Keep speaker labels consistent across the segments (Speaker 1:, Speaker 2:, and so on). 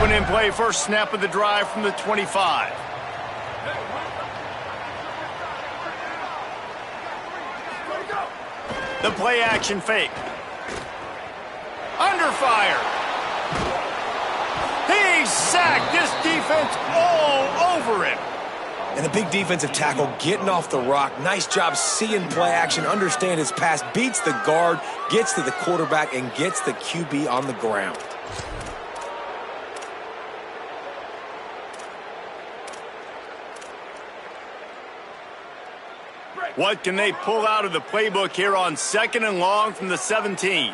Speaker 1: Opening play, first snap of the drive from the 25. The play action fake. Under fire. He's sacked. This defense all over him.
Speaker 2: And the big defensive tackle getting off the rock. Nice job seeing play action, understand his pass, beats the guard, gets to the quarterback, and gets the QB on the ground.
Speaker 1: What can they pull out of the playbook here on 2nd and long from the 17?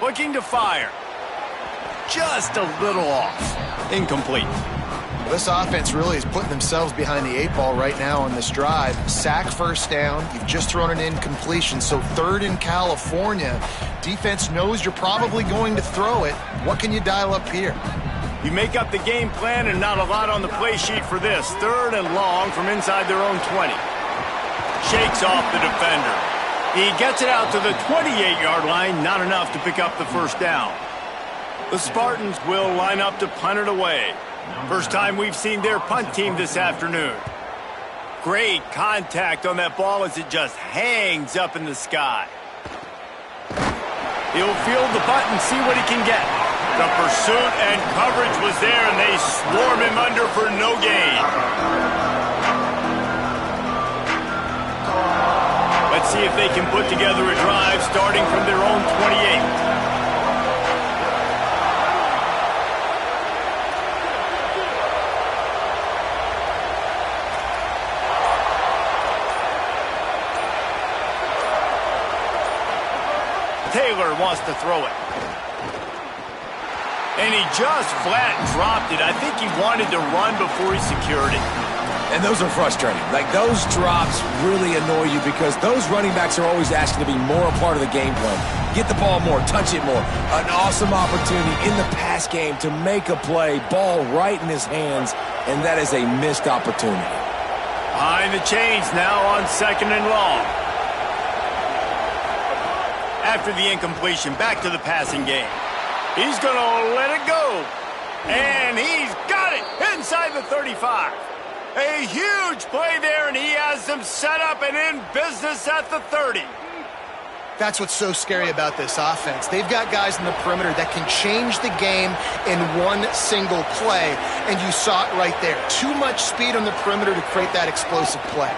Speaker 1: Looking to fire. Just a little off. Incomplete.
Speaker 3: Well, this offense really is putting themselves behind the 8 ball right now on this drive. Sack first down. You've just thrown an incompletion. So 3rd in California. Defense knows you're probably going to throw it. What can you dial up here?
Speaker 1: You make up the game plan and not a lot on the play sheet for this. 3rd and long from inside their own 20. Shakes off the defender. He gets it out to the 28-yard line. Not enough to pick up the first down. The Spartans will line up to punt it away. First time we've seen their punt team this afternoon. Great contact on that ball as it just hangs up in the sky. He'll field the punt and see what he can get. The pursuit and coverage was there, and they swarm him under for no gain. Let's see if they can put together a drive starting from their own 28. Taylor wants to throw it. And he just flat dropped it. I think he wanted to run before he secured it.
Speaker 2: And those are frustrating. Like, those drops really annoy you because those running backs are always asking to be more a part of the game plan. Get the ball more, touch it more. An awesome opportunity in the pass game to make a play, ball right in his hands, and that is a missed opportunity.
Speaker 1: Behind the chains now on 2nd and long. After the incompletion, back to the passing game. He's going to let it go. And he's got it inside the 35. A huge play there, and he has them set up and in business at the 30.
Speaker 3: That's what's so scary about this offense. They've got guys in the perimeter that can change the game in one single play, and you saw it right there. Too much speed on the perimeter to create that explosive play.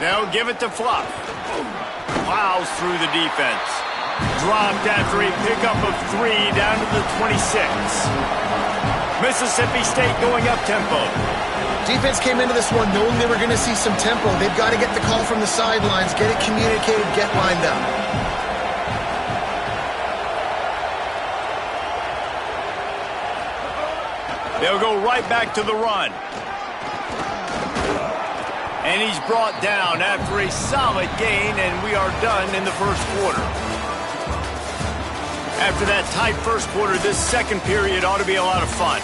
Speaker 1: Now give it to Fluff. Plows through the defense. Dropped after a pickup of 3 down to the 26. Mississippi State going up tempo.
Speaker 3: Defense came into this one knowing they were going to see some tempo. They've got to get the call from the sidelines, get it communicated, get lined up.
Speaker 1: They'll go right back to the run. And he's brought down after a solid gain, and we are done in the first quarter. After that tight first quarter, this second period ought to be a lot of fun.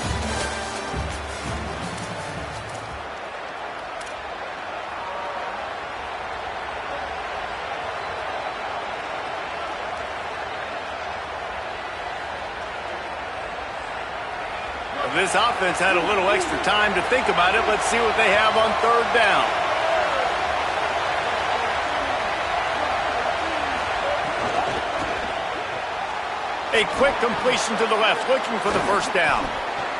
Speaker 1: If this offense had a little extra time to think about it, let's see what they have on 3rd down. A quick completion to the left, looking for the first down.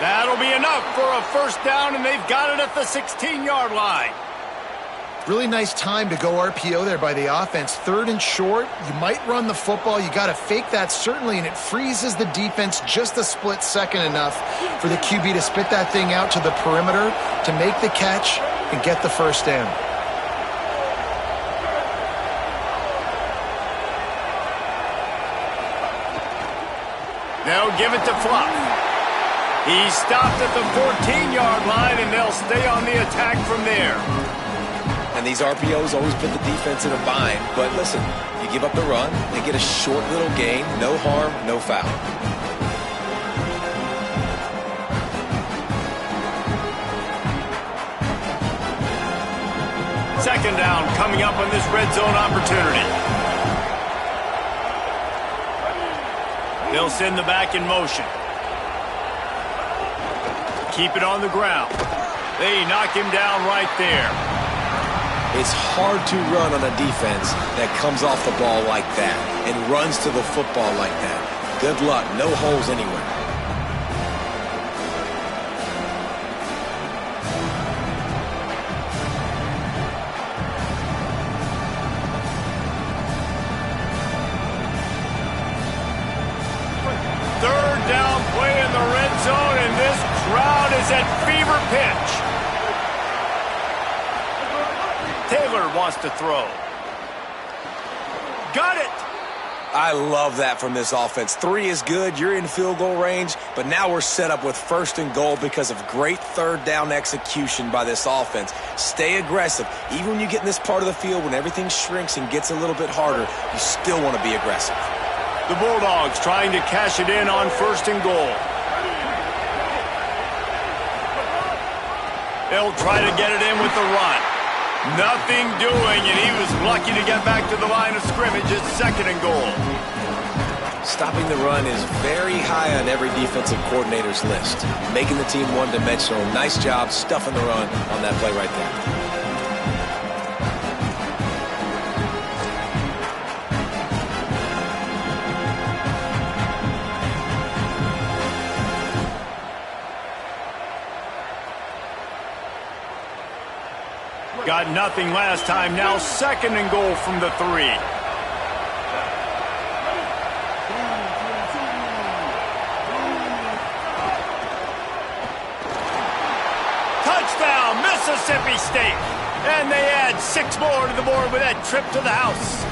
Speaker 1: That'll be enough for a first down, and they've got it at the 16-yard line.
Speaker 3: Really nice time to go RPO there by the offense. 3rd and short, you might run the football. You got to fake that, certainly, and it freezes the defense just a split second enough for the QB to spit that thing out to the perimeter, to make the catch, and get the first down.
Speaker 1: They'll give it to Fluff. He stopped at the 14-yard line, and they'll stay on the attack from there.
Speaker 2: And these RPOs always put the defense in a bind. But listen, you give up the run, they get a short little gain, no harm, no foul.
Speaker 1: Second down coming up on this red zone opportunity. They'll send the back in motion. keep it on the ground. They knock him down right there.
Speaker 2: It's hard to run on a defense that comes off the ball like that and runs to the football like that. Good luck. No holes anywhere.
Speaker 1: Third down play in the red zone, and this crowd is at fever pitch. Taylor wants to throw. Got it!
Speaker 2: I love that from this offense. 3 is good. You're in field goal range, but now we're set up with 1st and goal because of great third down execution by this offense. Stay aggressive. Even when you get in this part of the field, when everything shrinks and gets a little bit harder, you still want to be aggressive.
Speaker 1: The Bulldogs trying to cash it in on 1st and goal. They'll try to get it in with the run. Nothing doing, and he was lucky to get back to the line of scrimmage at 2nd and goal.
Speaker 2: Stopping the run is very high on every defensive coordinator's list. Making the team one-dimensional. Nice job stuffing the run on that play right there.
Speaker 1: Got nothing last time. Now 2nd and goal from the 3. Touchdown, Mississippi State. And they add 6 more to the board with that trip to the house.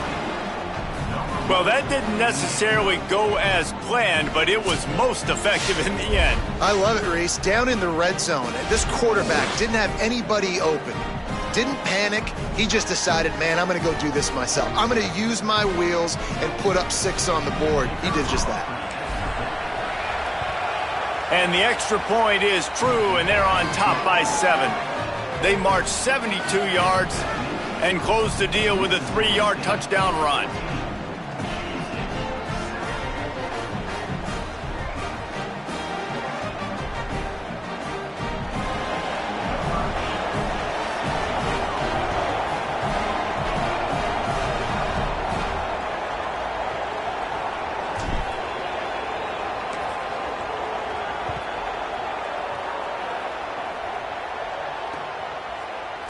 Speaker 1: Well, that didn't necessarily go as planned, but it was most effective in the end.
Speaker 3: I love it, Reese. Down in the red zone, this quarterback didn't have anybody open. Didn't panic. He just decided, man, I'm going to go do this myself. I'm going to use my wheels and put up 6 on the board. He did just that.
Speaker 1: And the extra point is true, and they're on top by 7. They marched 72 yards and closed the deal with a 3-yard touchdown run.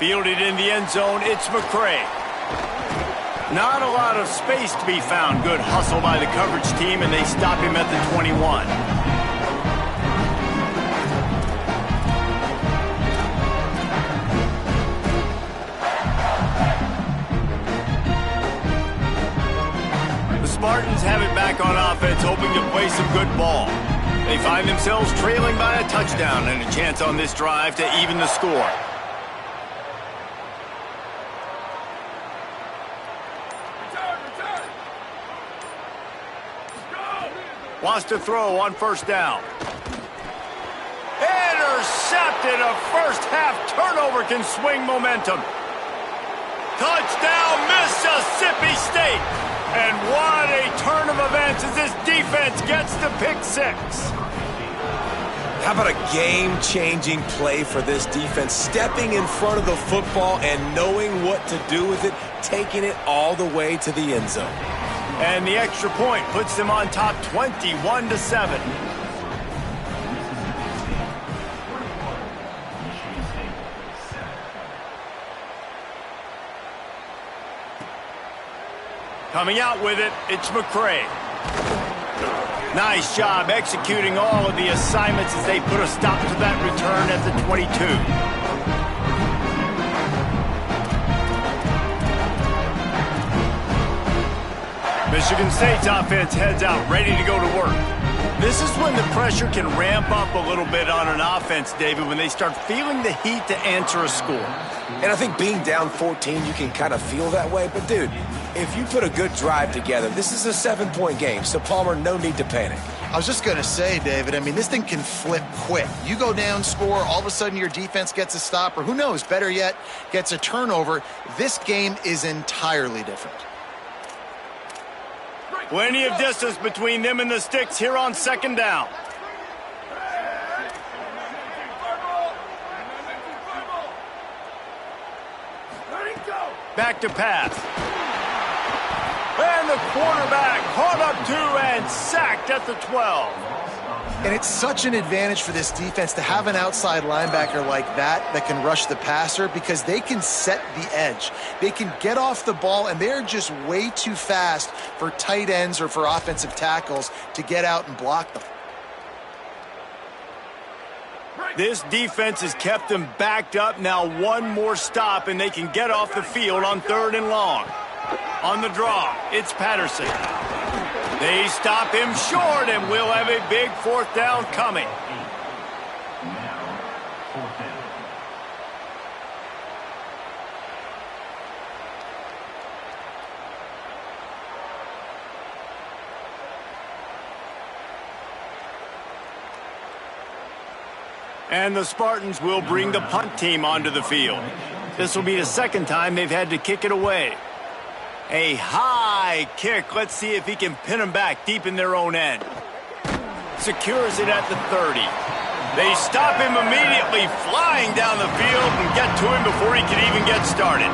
Speaker 1: Fielded in the end zone, it's McCray. Not a lot of space to be found. Good hustle by the coverage team, and they stop him at the 21. The Spartans have it back on offense, hoping to play some good ball. They find themselves trailing by a touchdown and a chance on this drive to even the score. Wants to throw on 1st down. Intercepted. A first-half turnover can swing momentum. Touchdown, Mississippi State. And what a turn of events as this defense gets the pick 6.
Speaker 2: How about a game-changing play for this defense? Stepping in front of the football and knowing what to do with it, taking it all the way to the end zone.
Speaker 1: And the extra point puts them on top 21-7. Coming out with it, it's McCray. Nice job executing all of the assignments as they put a stop to that return at the 22. Michigan State's offense heads out, ready to go to work. This is when the pressure can ramp up a little bit on an offense, David, when they start feeling the heat to answer a score.
Speaker 2: And I think being down 14, you can kind of feel that way. But, dude, if you put a good drive together, this is a 7-point game. So, Palmer, no need to panic.
Speaker 3: I was just going to say, David, I mean, this thing can flip quick. You go down, score, all of a sudden your defense gets a stop, or who knows, better yet, gets a turnover. This game is entirely different.
Speaker 1: Plenty of distance between them and the sticks here on 2nd down. Back to pass. And the quarterback caught up to and sacked at the 12.
Speaker 3: And it's such an advantage for this defense to have an outside linebacker like that can rush the passer because they can set the edge. They can get off the ball, and they're just way too fast for tight ends or for offensive tackles to get out and block them.
Speaker 1: This defense has them backed up. Now one more stop, and they can get off the field on 3rd and long. On the draw, it's Patterson. They stop him short, and we'll have a big 4th down coming. And the Spartans will bring the punt team onto the field. This will be the 2nd time they've had to kick it away. A high kick. Let's see if he can pin them back deep in their own end. Secures it at the 30. They stop him immediately, flying down the field and get to him before he can even get started.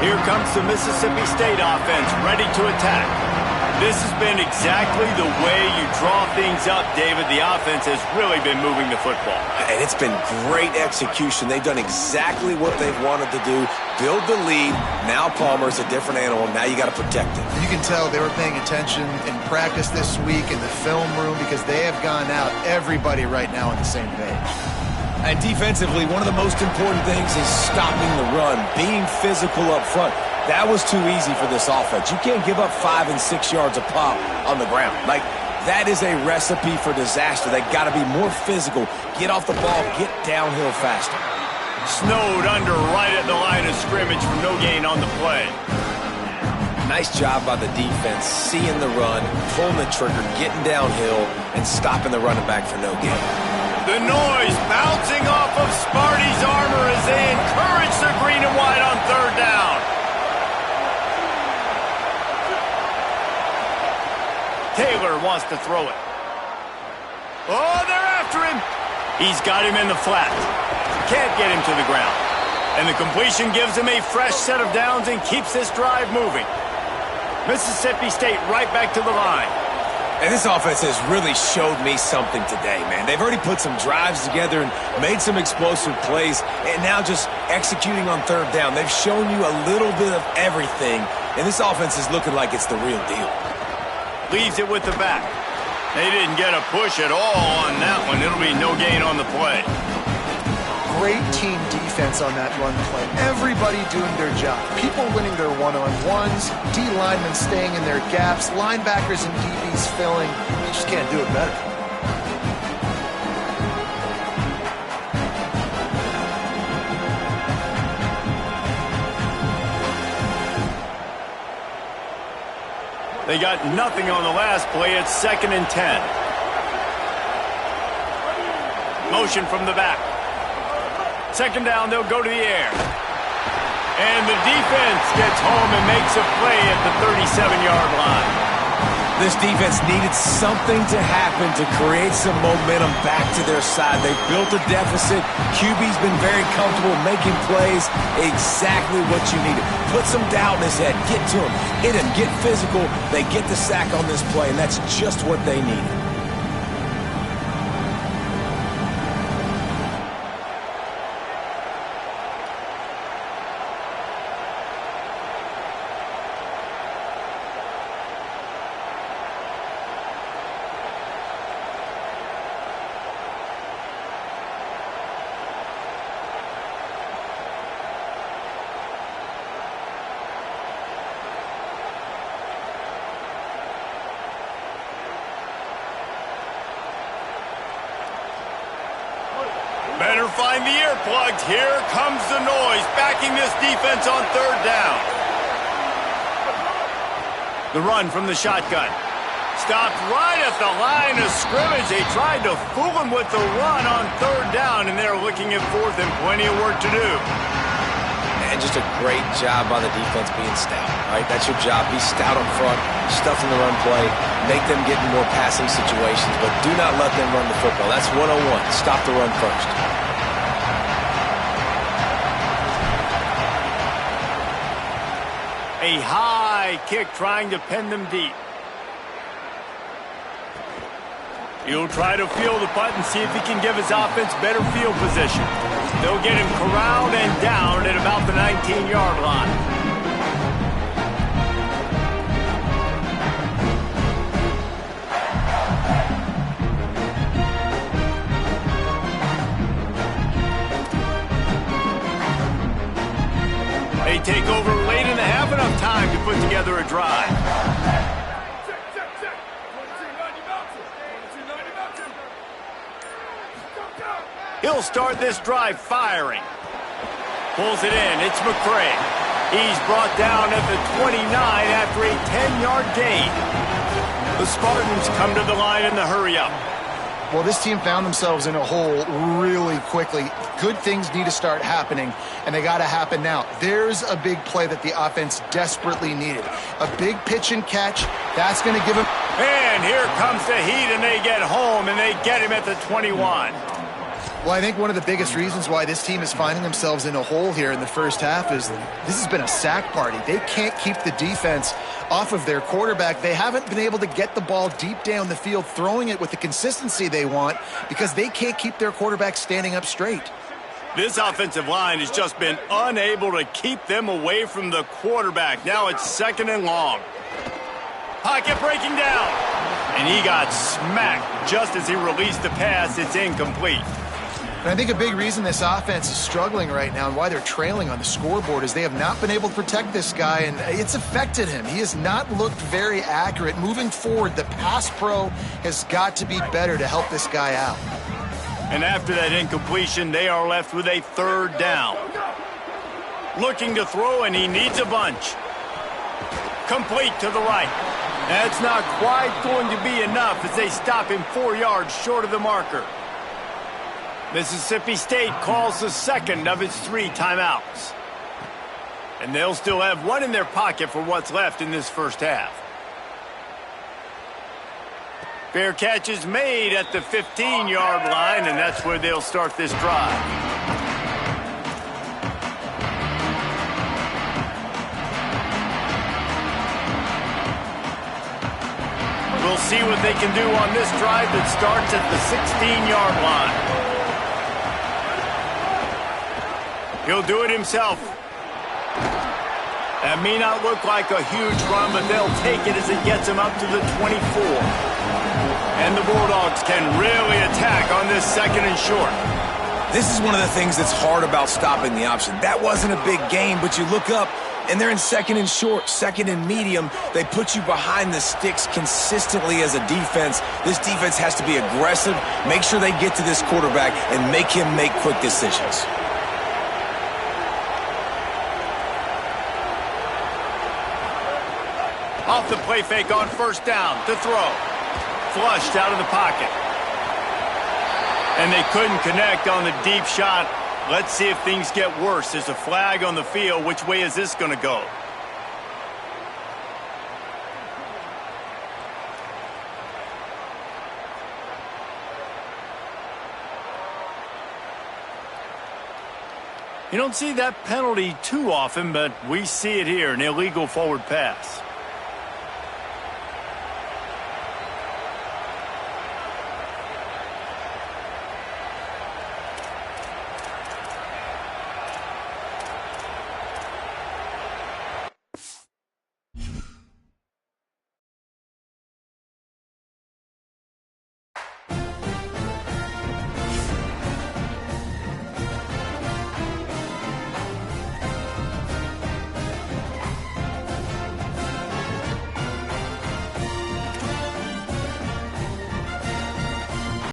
Speaker 1: Here comes the Mississippi State offense, ready to attack. This has been exactly the way you draw things up, David. The offense has really been moving the football.
Speaker 2: And it's been great execution. They've done exactly what they've wanted to do. Build the lead. Now Palmer's a different animal. Now you got to protect it.
Speaker 3: You can tell they were paying attention in practice this week in the film room because they have gone out, everybody right now on the same page.
Speaker 2: And defensively, one of the most important things is stopping the run, being physical up front. That was too easy for this offense. You can't give up 5 and 6 yards a pop on the ground. Like, that is a recipe for disaster. They got to be more physical, get off the ball, get downhill faster.
Speaker 1: Snowed under right at the line of scrimmage for no gain on the play.
Speaker 2: Nice job by the defense, seeing the run, pulling the trigger, getting downhill, and stopping the running back for no gain.
Speaker 1: The noise bouncing off of Sparty's armor as they encourage the green and white on 3rd down. Taylor wants to throw it. Oh, they're after him. He's got him in the flat. Can't get him to the ground. And the completion gives him a fresh set of downs and keeps this drive moving. Mississippi State right back to the line.
Speaker 2: And this offense has really showed me something today, man. They've already put some drives together and made some explosive plays, and now just executing on 3rd down. They've shown you a little bit of everything, and this offense is looking like it's the real deal.
Speaker 1: Leaves it with the back. They didn't get a push at all on that one. It'll be no gain on the play.
Speaker 3: Great team defense on that run play. Everybody doing their job. People winning their one-on-ones, D linemen staying in their gaps, linebackers and DBs filling. You just can't do it better.
Speaker 1: They got nothing on the last play. It's 2nd and 10. Motion from the back. 2nd down, they'll go to the air. And the defense gets home and makes a play at the 37-yard line.
Speaker 2: This defense needed something to happen to create some momentum back to their side. They built a deficit. QB's been very comfortable making plays. Exactly what you needed. Put some doubt in his head. Get to him. Hit him. Get physical. They get the sack on this play, and that's just what they needed.
Speaker 1: Better find the earplugs. Here comes the noise, backing this defense on 3rd down. The run from the shotgun. Stopped right at the line of scrimmage. They tried to fool him with the run on 3rd down, and they're looking at 4th and plenty of work to do.
Speaker 2: And just a great job by the defense being stout, right? That's your job. Be stout up front, stuff in the run play, make them get in more passing situations, but do not let them run the football. That's 101. Stop the run first.
Speaker 1: A high kick trying to pen them deep. He'll try to field the punt and see if he can give his offense better field position. They'll get him corralled and down at about the 19-yard line. They take over late in the half, enough time to put together a drive. He'll start this drive firing. Pulls it in. It's McCray. He's brought down at the 29 after a 10-yard gain. The Spartans come to the line in the hurry-up.
Speaker 3: Well, this team found themselves in a hole really quickly. Good things need to start happening, and they got to happen now. There's a big play that the offense desperately needed. A big pitch and catch. That's going to give them...
Speaker 1: And here comes the heat, and they get home, and they get him at the 21.
Speaker 3: Well, I think one of the biggest reasons why this team is finding themselves in a hole here in the first half is this has been a sack party. They can't keep the defense off of their quarterback. They haven't been able to get the ball deep down the field, throwing it with the consistency they want because they can't keep their quarterback standing up straight.
Speaker 1: This offensive line has just been unable to keep them away from the quarterback. Now it's 2nd and long. Pocket breaking down. And he got smacked just as he released the pass. It's incomplete.
Speaker 3: And I think a big reason this offense is struggling right now and why they're trailing on the scoreboard is they have not been able to protect this guy, and it's affected him. He has not looked very accurate. Moving forward, the pass pro has got to be better to help this guy out.
Speaker 1: And after that incompletion, they are left with a 3rd down. Looking to throw, and he needs a bunch. Complete to the right. That's not quite going to be enough as they stop him 4 yards short of the marker. Mississippi State calls the 2nd of its 3 timeouts. And they'll still have 1 in their pocket for what's left in this first half. Fair catch is made at the 15-yard line, and that's where they'll start this drive. We'll see what they can do on this drive that starts at the 16-yard line. He'll do it himself. That may not look like a huge run, but they'll take it as it gets him up to the 24. And the Bulldogs can really attack on this 2nd and short.
Speaker 2: This is one of the things that's hard about stopping the option. That wasn't a big gain, but you look up, and they're in 2nd and short, 2nd and medium. They put you behind the sticks consistently as a defense. This defense has to be aggressive, make sure they get to this quarterback, and make him make quick decisions.
Speaker 1: Off the play fake on 1st down to throw. Flushed out of the pocket. And they couldn't connect on the deep shot. Let's see if things get worse. There's a flag on the field. Which way is this going to go? You don't see that penalty too often, but we see it here, an illegal forward pass.